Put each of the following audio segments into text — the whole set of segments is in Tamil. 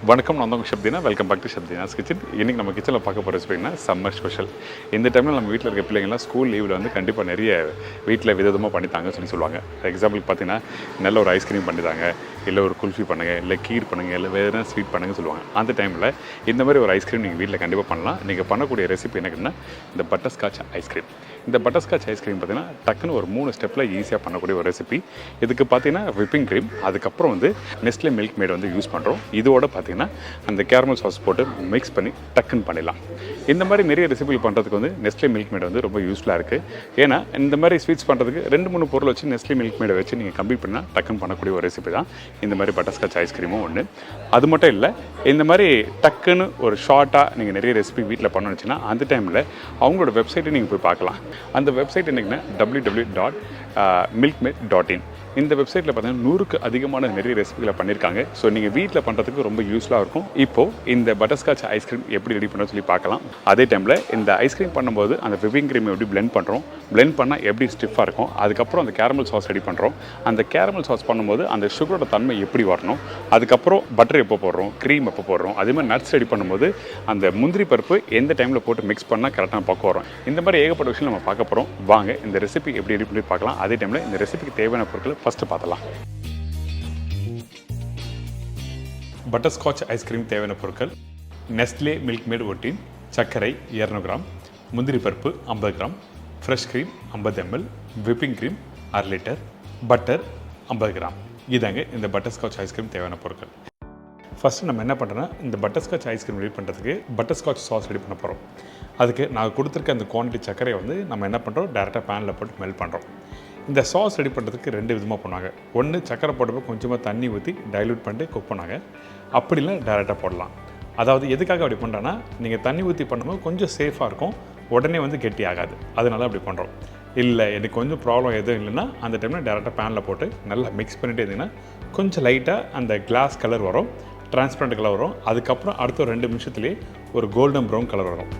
வணக்கம், நான் தான் Shabdina. Welcome back to Shabdina's kitchen. இன்றைக்கி நம்ம கிச்சனில் பார்க்க போகிற ரெசிபின்னா சம்மர் ஸ்பெஷல். இந்த டைமில் நம்ம வீட்டில் இருக்க பிள்ளைங்கள்லாம் ஸ்கூல் லீவில் வந்து கண்டிப்பாக நிறைய வீட்டில் விதமாக பண்ணித்தாங்கன்னு சொல்லுவாங்க. எக்ஸாம்பிளுக்கு பார்த்தீங்கன்னா நல்ல ஒரு ஐஸ்கிரீம் பண்ணித்தாங்க, இல்லை ஒரு குல்ஃபி பண்ணுங்கள், இல்லை கீர் பண்ணுங்கள், இல்லை வேறு எதாவது ஸ்வீட் பண்ணுங்கன்னு சொல்லுவாங்க. அந்த டைமில் இந்த மாதிரி ஒரு ஐஸ்கிரீம் நீங்கள் வீட்டில் கண்டிப்பாக பண்ணலாம். நீங்கள் பண்ணக்கூடிய ரெசிபி என்னன்னா இந்த பட்டர்ஸ்காட்ச் ஐஸ்கிரீம். இந்த பட்டர்ஸ்காட்ச் ஐஸ்கிரீம் பார்த்தீங்கன்னா டக்குன்னு ஒரு 3 ஸ்டெப்பில் ஈஸியாக பண்ணக்கூடிய ஒரு ரெசிபி. இதுக்கு பார்த்தீங்கன்னா விப்பிங் க்ரீம், அதுக்கப்புறம் வந்து நெஸ்ட்லே மில்க் மேட் வந்து யூஸ் பண்ணுறோம். இதோட பார்த்தீங்கன்னா அந்த கேரமல் சாஸ் போட்டு மிக்ஸ் பண்ணி டக்குன்னு பண்ணிடலாம். இந்த மாதிரி நிறைய ரெசிபிகள் பண்ணுறதுக்கு வந்து நெஸ்ட்லே மில்க் மேட் வந்து ரொம்ப யூஸ்ஃபுல்லாக இருக்குது. ஏன்னா இந்த மாதிரி ஸ்வீட்ஸ் பண்ணுறதுக்கு 2-3 பொருள் வச்சு நெஸ்ட்லே மில்க் மேடை வச்சு நீங்கள் கம்ப்ளீட் பண்ணால் டக்குன்னு பண்ணக்கூடிய ஒரு ரெசிபி தான் இந்த மாதிரி பட்டர்ஸ்காட்ச் ஐஸ்கிரீமும் ஒன்று. அது மட்டும் இல்லை, இந்த மாதிரி டக்குன்னு ஒரு ஷார்ட்டாக நீங்கள் நிறைய ரெசிபி வீட்டில் பண்ணணுச்சுன்னா அந்த டைமில் அவங்களோட வெப்சைட்டை நீங்கள் போய் பார்க்கலாம். அந்த வெப்சைட் என்னங்கன்னா www.milkmaid.in. இந்த வெப்சைட்டில் பார்த்தீங்கன்னா 100க்கு அதிகமான நிறைய ரெசிபிகளை பண்ணியிருக்காங்க. ஸோ நீங்கள் வீட்டில் பண்ணுறதுக்கு ரொம்ப யூஸ்ஃபுல்லாக இருக்கும். இப்போது இந்த பட்டர்ஸ்காட்ச் ஐஸ்கிரீம் எப்படி ரெடி பண்ண சொல்லி பார்க்கலாம். அதே டைமில் இந்த ஐஸ்கிரீம் பண்ணும்போது அந்த விப்பிங் க்ரீம் எப்படி பிளெண்ட் பண்ணுறோம், பிளெண்ட் பண்ணால் எப்படி ஸ்டிஃபாக இருக்கும், அதுக்கப்புறம் அந்த கேரமல் சாஸ் ரெடி பண்ணுறோம். அந்த கேரமல் சாஸ் பண்ணும்போது அந்த சுகரோட தன்மை எப்படி வரணும், அதுக்கப்புறம் பட்டர் எப்போ போடுறோம், க்ரீம் எப்போ போடுறோம், அதே மாதிரி நட்ஸ் ரெடி பண்ணும்போது அந்த முந்திரி பருப்பு எந்த டைமில் போட்டு மிக்ஸ் பண்ணால் கரெக்டான பக்கம் வரும். இந்த மாதிரி ஏகப்பட்ட விஷயம் நம்ம பார்க்க போகிறோம். வாங்க இந்த ரெசிபி எப்படி ரெடி பண்ணி பார்க்கலாம். அதே டைமில் இந்த ரெசிபிக்கு தேவையான பொருட்களை ஃபஸ்ட்டு பார்த்தலாம். பட்டர்ஸ்காட்ச் ஐஸ்கிரீம் தேவையான பொருட்கள்: நெஸ்ட்லே மில்க் மேட் ஒட்டின், சர்க்கரை 200 கிராம், முந்திரி பருப்பு 50 gram, fresh cream 50 ml, whipping cream 1/2 litre, butter 50 gram. இதாங்க இந்த பட்டர்ஸ்காட்ச் ஐஸ்கிரீம் தேவையான பொருட்கள். ஃபஸ்ட்டு நம்ம என்ன பண்ணுறோன்னா, இந்த பட்டர்ஸ்காட்ச் ஐஸ்கிரீம் ரெடி பண்ணுறதுக்கு பட்டர்ஸ்காட்ச் சாஸ் ரெடி பண்ண போகிறோம். அதுக்கு நான் கொடுத்துருக்க அந்த குவான்டிட்டி சர்க்கரையை வந்து நம்ம என்ன பண்ணுறோம், டேரெக்டாக பேனில் போட்டு மெல்ட் பண்ணுறோம். இந்த சாஸ் ரெடி பண்ணுறதுக்கு 2 விதமாக பண்ணுவாங்க. ஒன்று, சக்கரை போட்டப்போ கொஞ்சமாக தண்ணி ஊற்றி டைல்யூட் பண்ணிட்டு குக் பண்ணாங்க. அப்படி இல்லை டேரெக்டாக போடலாம். அதாவது எதுக்காக அப்படி பண்ணுறோன்னா, நீங்கள் தண்ணி ஊற்றி பண்ணும்போது கொஞ்சம் சேஃபாக இருக்கும், உடனே வந்து கெட்டி ஆகாது. அதனால அப்படி பண்ணுறோம். இல்லை எனக்கு கொஞ்சம் ப்ராப்ளம் எதுவும் இல்லைன்னா அந்த டைமில் டேரெக்டாக பேனில் போட்டு நல்லா மிக்ஸ் பண்ணிட்டு இருந்தீங்கன்னா கொஞ்சம் லைட்டாக அந்த கிளாஸ் கலர் வரும், டிரான்ஸ்பரண்ட் கலர் வரும். அதுக்கப்புறம் அடுத்த 2 நிமிஷத்துலேயே ஒரு கோல்டன் ப்ரௌன் கலர் வரும்.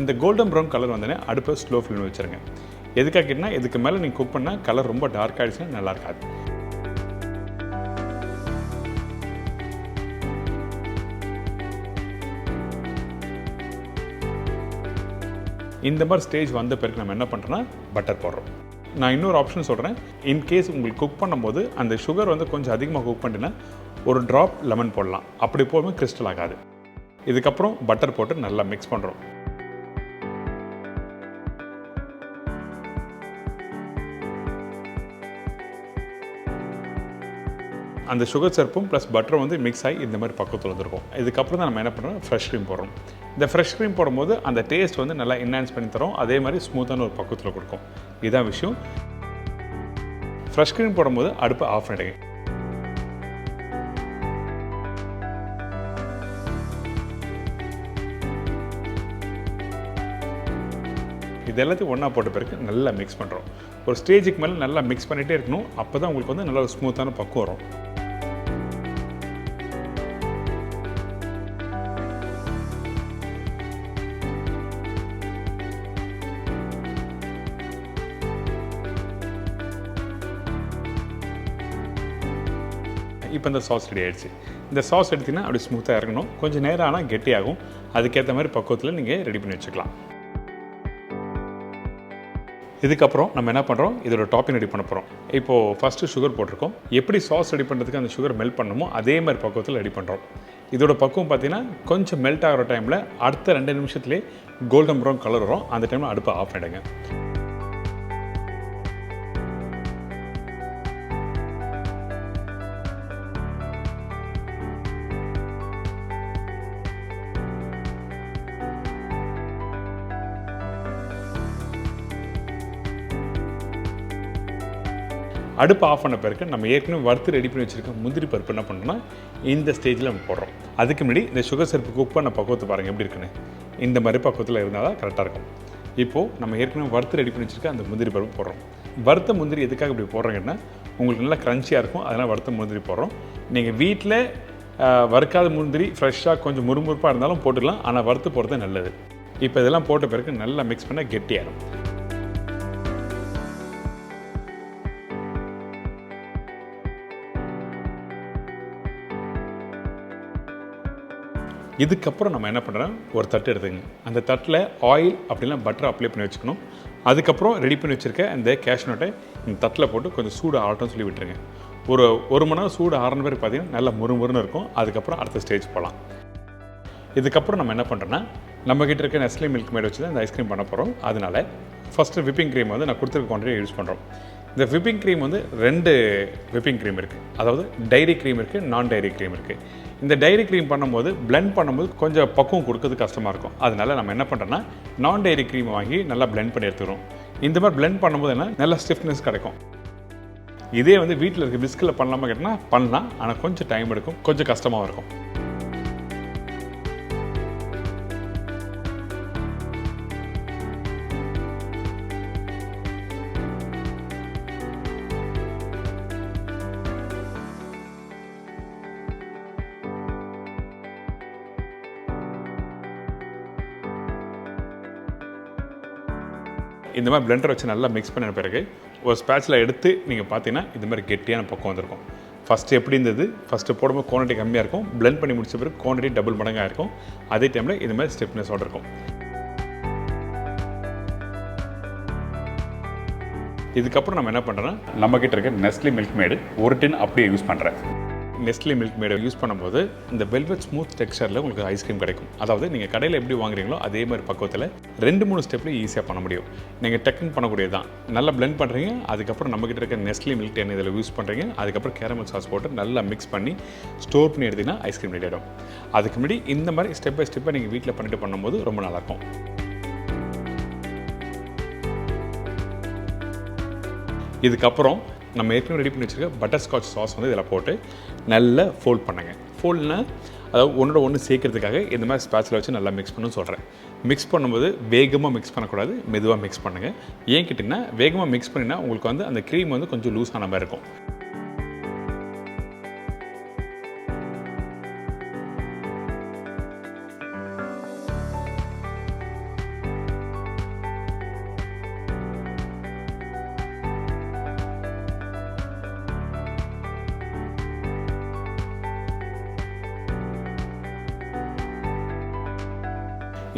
இந்த கோல்டன் ப்ரௌன் கலர் வந்தோடனே அடுப்பை ஸ்லோ ஃப்ளேமில் வச்சுருங்க. எதுக்காக கேட்டால், இதுக்கு மேலே நீங்கள் குக் பண்ணால் கலர் ரொம்ப டார்க் ஆகிடுச்சுன்னா நல்லா இருக்காது. இந்த மாதிரி ஸ்டேஜ் வந்த பிறகு நம்ம என்ன பண்ணுறோன்னா பட்டர் போடுறோம். நான் இன்னொரு ஆப்ஷன் சொல்கிறேன். இன்கேஸ் உங்களுக்கு குக் பண்ணும்போது அந்த சுகர் வந்து கொஞ்சம் அதிகமாக குக் பண்ணிட்டீங்கன்னா ஒரு ட்ராப் லெமன் போடலாம். அப்படி போகும்போது கிறிஸ்டல் ஆகாது. இதுக்கப்புறம் பட்டர் போட்டு நல்லா மிக்ஸ் பண்ணுறோம். அந்த சுகர் சிரப்பும் ப்ளஸ் பட்டரும் வந்து மிக்ஸ் ஆகி இந்த மாதிரி பக்கத்தில் வந்துருக்கும். இதுக்கப்புறம் தான் நம்ம என்ன பண்ணுறோம், ஃப்ரெஷ் க்ரீம் போடுறோம். இந்த ஃப்ரெஷ் க்ரீம் போடும்போது அந்த டேஸ்ட் வந்து நல்லா என்ஹான்ஸ் பண்ணி தரோம். அதே மாதிரி ஸ்மூத்தான ஒரு பக்கத்தில் கொடுக்கும். இதுதான் விஷயம். ஃப்ரெஷ் க்ரீம் போடும்போது அடுப்பை ஆஃப் பண்ணிடுங்க. இது எல்லாத்தையும் ஒன்றா போட்ட பிறகு நல்லா மிக்ஸ் பண்ணுறோம். ஒரு ஸ்டேஜுக்கு மேலே நல்லா மிக்ஸ் பண்ணிகிட்டே இருக்கணும். அப்போ தான் உங்களுக்கு வந்து நல்லா ஒரு ஸ்மூத்தான பக்கம் வரும். இப்போ இந்த சாஸ் ரெடி ஆகிடுச்சு. இந்த சாஸ் எடுத்திங்கன்னா அப்படி ஸ்மூத்தாக இறங்கணும். கொஞ்சம் நேரம் ஆனால் கெட்டியாகும். அதுக்கேற்ற மாதிரி பக்குவத்தில் நீங்கள் ரெடி பண்ணி வச்சுக்கலாம். இதுக்கப்புறம் நம்ம என்ன பண்ணுறோம், இதோட டாப்பிங் ரெடி பண்ண போகிறோம். இப்போது ஃபஸ்ட்டு சுகர் போட்டிருக்கோம். எப்படி சாஸ் ரெடி பண்ணுறதுக்கு அந்த சுகர் மெல்ட் பண்ணணுமோ அதே மாதிரி பக்குவத்தில் ரெடி பண்ணுறோம். இதோட பக்குவம் பார்த்தீங்கன்னா கொஞ்சம் மெல்ட் ஆகிற டைமில் அடுத்த 2 நிமிஷத்துலேயே கோல்டன் ப்ரௌன் கலர் வரும். அந்த டைமில் அடுப்பை ஆஃப் பண்ணிடுங்க. அடுப்பு ஆஃப் பண்ண பிறகு நம்ம ஏற்கனவே வறுத்து ரெடி பண்ணி வச்சுருக்க முந்திரி பருப்பு என்ன பண்ணோம்னா இந்த ஸ்டேஜில் நம்ம போடுறோம். அதுக்கு முன்னாடி இந்த சுகர் சிரப்பு குக் பண்ண பக்குவத்தை பாருங்கள் எப்படி இருக்குன்னு. இந்த மாதிரி பக்குவத்தில் இருந்தால் தான் கரெக்டாக இருக்கும். இப்போது நம்ம ஏற்கனவே வறுத்து ரெடி பண்ணி வச்சுருக்க அந்த முந்திரி பருப்பு போடுறோம். வறுத்த முந்திரி எதுக்காக இப்படி போடுறீங்கன்னா, உங்களுக்கு நல்லா க்ரன்ச்சியாக இருக்கும். அதனால் வறுத்த முந்திரி போடுறோம். நீங்கள் வீட்டில் வறுக்காத முந்திரி ஃப்ரெஷ்ஷாக கொஞ்சம் முறுமுறுப்பாக இருந்தாலும் போட்டுக்கலாம். ஆனால் வறுத்து போடுறது நல்லது. இப்போ இதெல்லாம் போட்ட பிறகு நல்லா மிக்ஸ் பண்ணால் கெட்டியாகும். இதுக்கப்புறம் நம்ம என்ன பண்ணுறோம், ஒரு தட்டு எடுத்துங்க. அந்த தட்டில் ஆயில் அப்படின்னா பட்டர் அப்ளை பண்ணி வச்சுக்கணும். அதுக்கப்புறம் ரெடி பண்ணி வச்சுருக்க அந்த கேஷ்யூ நட்டை இந்த தட்டில் போட்டு கொஞ்சம் சூடு ஆகட்டும்னு சொல்லி விட்டுருங்க. ஒரு மணி நேரம் சூடு ஆறின பிறகு பார்த்தீங்கன்னா நல்லா முறுமுறுன்னு இருக்கும். அதுக்கப்புறம் அடுத்த ஸ்டேஜ் போகலாம். இதுக்கப்புறம் நம்ம என்ன பண்ணுறோன்னா, நம்மக்கிட்ட இருக்க நெஸ்லே மில்க் மேட் வச்சு தான் இந்த ஐஸ்கிரீம் பண்ண போகிறோம். அதனால் ஃபஸ்ட்டு விப்பிங் க்ரீம் வந்து நான் கொடுத்துருக்க குவான்டிட்டி யூஸ் பண்ணுறோம். இந்த விப்பிங் க்ரீம் வந்து 2 விப்பிங் க்ரீம் இருக்குது. அதாவது டைரி க்ரீம் இருக்குது, நான் டைரி க்ரீம் இருக்குது. இந்த டைரி க்ரீம் பண்ணும்போது பிளெண்ட் பண்ணும்போது கொஞ்சம் பக்குவம் கொடுக்கறது கஷ்டமாக இருக்கும். அதனால் நம்ம என்ன பண்ணுறோன்னா, நான் டைரி க்ரீமை வாங்கி நல்லா பிளெண்ட் பண்ணி எடுத்துக்கிறோம். இந்த மாதிரி பிளெண்ட் பண்ணும்போது என்ன நல்லா ஸ்டிஃப்னஸ் கிடைக்கும். இதே வந்து வீட்டில் இருக்க விஸ்கில் பண்ணலாமா கேட்டால் பண்ணலாம். ஆனால் கொஞ்சம் டைம் எடுக்கும், கொஞ்சம் கஷ்டமாக இருக்கும். இந்த மாதிரி பிளெண்டர் வச்சு நல்லா மிக்ஸ் பண்ண பிறகு ஒரு ஸ்பேட்சில் எடுத்து நீங்கள் பார்த்தீங்கன்னா இந்த மாதிரி கெட்டியான பக்கம் வந்திருக்கும். ஃபஸ்ட்டு எப்படி இருந்தது, ஃபஸ்ட்டு போடும்போது குவான்டிட்டி கம்மியாக இருக்கும். பிளெண்ட் பண்ணி முடிச்ச பிறகு குவான்டிட்டி டபுள் மடங்காக இருக்கும். அதே டைமில் இந்த மாதிரி ஸ்டிஃப்னஸோடு இருக்கும். இதுக்கப்புறம் நம்ம என்ன பண்ணுறோன்னா, நம்மக்கிட்ட இருக்க நெஸ்லே மில்க் மேடு 1 டின் அப்படியே யூஸ் பண்ணுறேன். நெஸ்லே மில்க் மேடை யூஸ் பண்ணும்போது இந்த வெல்வெட் ஸ்மூத் டெக்ஸ்சரில் உங்களுக்கு ஐஸ்கிரீம் கிடைக்கும். அதாவது நீங்கள் கடையில் எப்படி வாங்குறீங்களோ அதே மாதிரி பக்குவத்தில் 2-3 ஸ்டெப்பில் ஈஸியாக பண்ண முடியும். நீங்கள் டக்குன்னு பண்ணக்கூடியது தான். நல்லா பிளெண்ட் பண்ணுறீங்க. அதுக்கப்புறம் நம்மக்கிட்ட இருக்க நெஸ்லே மில்க் டேன் இதில் யூஸ் பண்ணுறீங்க. அதுக்கப்புறம் கேரமல் சாஸ் போட்டு நல்லா மிக்ஸ் பண்ணி ஸ்டோர் பண்ணி எடுத்திங்கன்னா ஐஸ்கிரீம் ரெடி ஆகிடும். அதுக்கு முன்னாடி இந்த மாதிரி ஸ்டெப் பை ஸ்டெப்பாக நீங்கள் வீட்டில் பண்ணிட்டு பண்ணும்போது ரொம்ப நல்லாயிருக்கும். இதுக்கப்புறம் நம்ம ஏற்கனவே ரெடி பண்ணி வச்சுருக்க பட்டர் ஸ்காட்ச் சாஸ் வந்து இதில் போட்டு நல்லா ஃபோல்ட் பண்ணுங்கள். ஃபோல்ட்னா அதாவது ஒன்றோட ஒன்று சேர்க்கறதுக்காக இந்த மாதிரி ஸ்பேட்சில் வச்சு நல்லா மிக்ஸ் பண்ணணும்னு சொல்கிறேன். மிக்ஸ் பண்ணும்போது வேகமாக மிக்ஸ் பண்ணக்கூடாது, மெதுவாக மிக்ஸ் பண்ணுங்கள். ஏன் கேட்டிங்கன்னா, வேகமாக மிக்ஸ் பண்ணினா உங்களுக்கு வந்து அந்த க்ரீம் வந்து கொஞ்சம் லூஸ் ஆன மாதிரி இருக்கும்.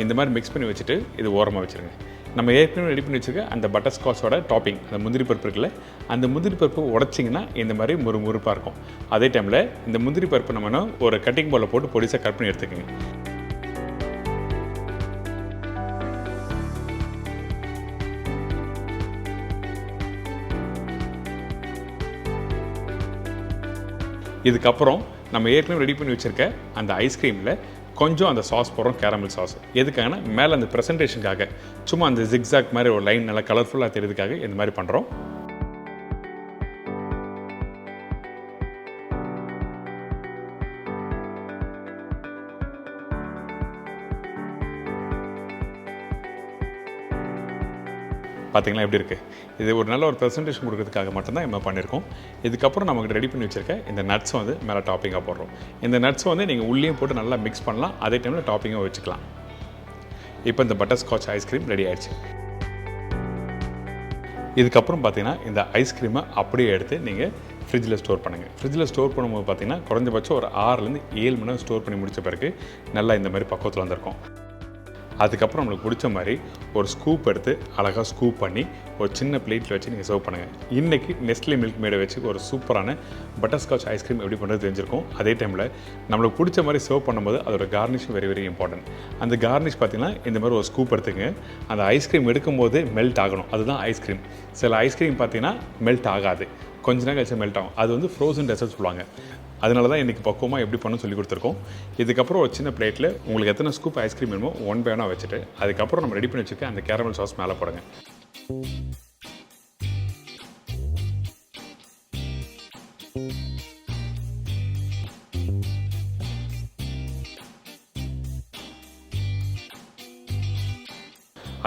இந்த மாதிரி மிக்ஸ் பண்ணி வச்சுட்டு இது ஓரமாக வச்சுருங்க. நம்ம ஏற்கனவே ரெடி பண்ணி வச்சுருக்க அந்த பட்டர் ஸ்காட்சோட டாப்பிங், அந்த முந்திரி பருப்பு இருக்குல்ல, அந்த முந்திரி பருப்பு உடச்சிங்கன்னா இந்த மாதிரி முறுமுறுப்பாக இருக்கும். அதே டைமில் இந்த முந்திரி பருப்பு நம்ம ஒரு கட்டிங் பவுலில் போட்டு பொடிசாக கட் பண்ணி எடுத்துக்கோங்க. இதுக்கப்புறம் நம்ம ஏற்கனவே ரெடி பண்ணி வச்சுருக்க அந்த ஐஸ்கிரீமில் கொஞ்சம் அந்த சாஸ் போடுறோம், கேரமல் சாஸ். எதுக்காகனா மேலே அந்த ப்ரெசன்டேஷனுக்காக, சும்மா அந்த ஜிக்ஸாக் மாதிரி ஒரு லைன் நல்லா கலர்ஃபுல்லாக தெரியுறதுக்காக இந்த மாதிரி பண்ணுறோம். பார்த்தீங்களா எப்படி இருக்குது? இது ஒரு நல்ல ஒரு ப்ரெசன்டேஷன் கொடுக்கறதுக்காக மட்டும்தான் நம்ம பண்ணியிருக்கோம். இதுக்கப்புறம் நமக்கு ரெடி பண்ணி வச்சுருக்க இந்த நட்ஸ் வந்து மேலே டாப்பிங்காக போடுறோம். இந்த நட்ஸ் வந்து நீங்கள் உள்ளேயும் போட்டு நல்லா மிக்ஸ் பண்ணலாம். அதே டைமில் டாப்பிங்காக வச்சுக்கலாம். இப்போ இந்த பட்டர் ஸ்காட்ச் ஐஸ்கிரீம் ரெடி ஆகிடுச்சு. இதுக்கப்புறம் பார்த்தீங்கன்னா இந்த ஐஸ்கிரீமை அப்படியே எடுத்து நீங்கள் ஃப்ரிட்ஜில் ஸ்டோர் பண்ணுங்கள். ஃப்ரிட்ஜில் ஸ்டோர் பண்ணும்போது பார்த்தீங்கன்னா குறைஞ்சபட்சம் ஒரு 6லேருந்து 7 மணி நேரம் ஸ்டோர் பண்ணி முடித்த பிறகு நல்லா இந்த மாதிரி பக்குவத்தில் வந்திருக்கும். அதுக்கப்புறம் நம்மளுக்கு பிடிச்ச மாதிரி ஒரு ஸ்கூப் எடுத்து அழகாக ஸ்கூப் பண்ணி ஒரு சின்ன பிளேட்டில் வச்சு நீங்கள் சர்வ் பண்ணுங்கள். இன்றைக்கி நெஸ்லே மில்க் மேடை வச்சு ஒரு சூப்பரான பட்டர் ஸ்காட்ச் ஐஸ்கிரீம் எப்படி பண்ணுறது தெரிஞ்சிருக்கும். அதே டைமில் நம்மளுக்கு பிடிச்ச மாதிரி சர்வ் பண்ணும்போது அதோட கார்னிஷ் வெரி வெரி இம்பார்ட்டன்ட். அந்த கார்னிஷ் பார்த்திங்கன்னா இந்த மாதிரி ஒரு ஸ்கூப் எடுத்துங்க. அந்த ஐஸ்கிரீம் எடுக்கும்போது மெல்ட் ஆகணும், அதுதான் ஐஸ்கிரீம். சில ஐஸ்கிரீம் பார்த்திங்கன்னா மெல்ட் ஆகாது, கொஞ்ச நேரம் கழிச்சு மெல்ட் ஆகும். அது வந்து ஃப்ரோசன் டெசர்ட் சொல்லுவாங்க. அதனால தான் இன்றைக்கி பக்குவமாக எப்படி பண்ணணும்னு சொல்லி கொடுத்துருக்கோம். இதுக்கப்புறம் ஒரு சின்ன பிளேட்டில் உங்களுக்கு எத்தனை ஸ்கூப் ஐஸ்கிரீம் வேணுமோ 1 பை 1 வச்சுட்டு அதுக்கப்புறம் நம்ம ரெடி பண்ணி வச்சுக்க அந்த கேரமல் சாஸ் மேலே போடுங்க.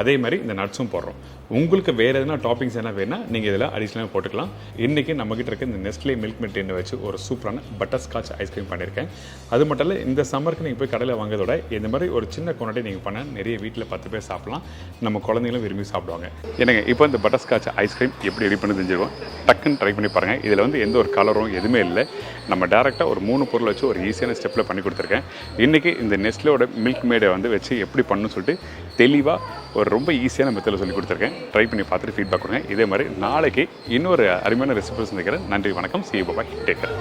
அதே மாதிரி இந்த நட்ஸும் போடுறோம். உங்களுக்கு வேறு எதனா டாப்பிங்ஸ் என்ன வேணும்னா நீங்கள் இதில் அடிஷ்னலாக போட்டுக்கலாம். இன்றைக்கி நம்மக்கிட்ட இருக்க இந்த நெஸ்ட்லே மில்க் மிட் டின்னை வச்சு ஒரு சூப்பரான பட்டர் ஸ்காட்ச் ஐஸ்கிரீம் பண்ணியிருக்கேன். அது மட்டும் இல்லை, இந்த சம்மருக்கு நீங்கள் போய் கடையில் வாங்குறதோட இந்த மாதிரி ஒரு சின்ன குவான்டிட்டி நீங்கள் பண்ணால் நிறைய வீட்டில் 10 பேர் சாப்பிட்லாம். நம்ம குழந்தைங்களும் விரும்பி சாப்பிடுவாங்க. எனக்கு இப்போ இந்த பட்டர் ஸ்காட்ச் ஐஸ்கிரீம் எப்படி ரெடி பண்ணி தெரிஞ்சிருவோம். டக்குன்னு ட்ரை பண்ணி பாருங்கள். இதில் வந்து எந்த ஒரு கலரும் எதுவுமே இல்லை. நம்ம டேரெக்டாக ஒரு 3 பொருள் வச்சு ஒரு ஈஸியான ஸ்டெப்பில் பண்ணி கொடுத்துருக்கேன். இன்றைக்கி இந்த நெஸ்ட்லேயோட மில்க் மேடை வந்து வச்சு எப்படி பண்ணணும்னு சொல்லிட்டு தெளிவாக ஒரு ரொம்ப ஈஸியான மெத்தடில் சொல்லி கொடுத்துருக்கேன். ட்ரை பண்ணி பார்த்துட்டு ஃபீட்பேக் கொடுங்க. இதே மாதிரி நாளைக்கு இன்னொரு அருமையான ரெசிபி சந்திக்கிறேன். நன்றி, வணக்கம். See you, bye, take care.